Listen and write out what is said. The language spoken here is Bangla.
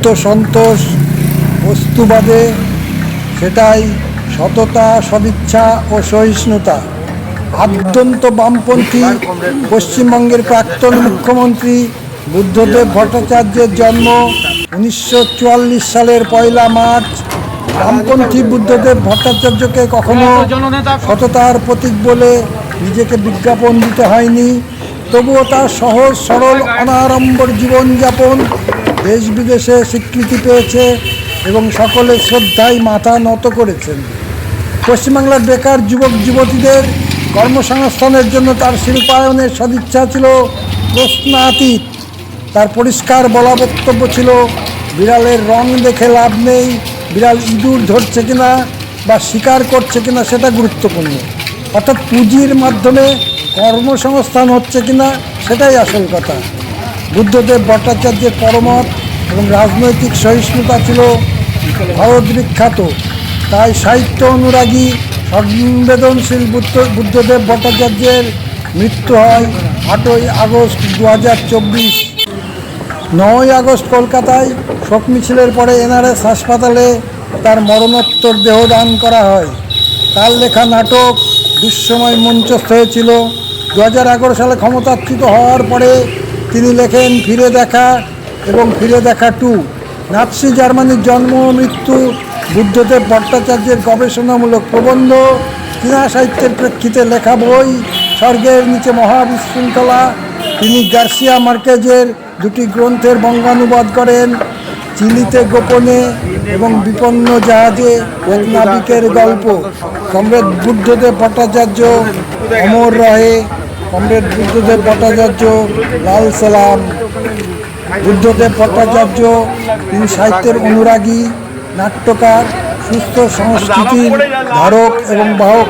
সত্য সন্তোষ বস্তুবাদে, সেটাই সততা, সদিচ্ছা ও সহিষ্ণুতা। আদ্যন্ত বামপন্থী পশ্চিমবঙ্গের প্রাক্তন মুখ্যমন্ত্রী বুদ্ধদেব ভট্টাচার্যের জন্ম 1944 সালের 1 মার্চ। বামপন্থী বুদ্ধদেব ভট্টাচার্যকে কখনো সততার প্রতীক বলে নিজেকে বিজ্ঞাপন দিতে হয়নি, তবুও তার সহজ সরল অনাড়ম্বর জীবনযাপন দেশ বিদেশে স্বীকৃতি পেয়েছে এবং সকলের শ্রদ্ধায় মাথা নত করেছেন। পশ্চিমবাংলার বেকার যুবক যুবতীদের কর্মসংস্থানের জন্য তার শিল্পায়নের সদিচ্ছা ছিল প্রশ্নাতীত। তার পরিষ্কার বলা বক্তব্য ছিল, বিড়ালের রং দেখে লাভ নেই, বিড়াল ইঁদুর ধরছে কিনা বা শিকার করছে কিনা সেটা গুরুত্বপূর্ণ। অর্থাৎ পুঁজির মাধ্যমে কর্মসংস্থান হচ্ছে কিনা সেটাই আসল কথা। বুদ্ধদেব ভট্টাচার্যের পরমত এবং রাজনৈতিক সহিষ্ণুতা ছিল ভারত বিখ্যাত। তাই সাহিত্য অনুরাগী সংবেদনশীল বুদ্ধদেব ভট্টাচার্যের মৃত্যু হয় 8ই আগস্ট 2024। 9ই আগস্ট কলকাতায় শোক মিছিলের পরে NRS হাসপাতালে তার মরণোত্তর দেহদান করা হয়। তার লেখা নাটক দুঃসময় মঞ্চস্থ হয়েছিল। 2011 সালে ক্ষমতাচ্যুত হওয়ার পরে তিনি লেখেন ফিরে দেখা এবং ফিরে দেখা 2। নাৎসি জার্মানির জন্ম ও মৃত্যু, বুদ্ধদেব ভট্টাচার্যের গবেষণামূলক প্রবন্ধ, চীনা সাহিত্যের প্রেক্ষিতে লেখা বই স্বর্গের নিচে মহাবিশৃঙ্খলা। তিনি গার্সিয়া মার্কেজের 2টি গ্রন্থের বঙ্গানুবাদ করেন, চিলিতে গোপনে এবং বিপন্ন জাহাজে এক নাবিকের গল্প। কমরেড বুদ্ধদেব ভট্টাচার্য অমর রহে। কমরেড বুদ্ধদেব ভট্টাচার্য লাল সালাম। বুদ্ধদেব ভট্টাচার্য তিনি সাহিত্যের অনুরাগী, নাট্যকার, সুস্থ সংস্কৃতির ধারক এবং বাহক।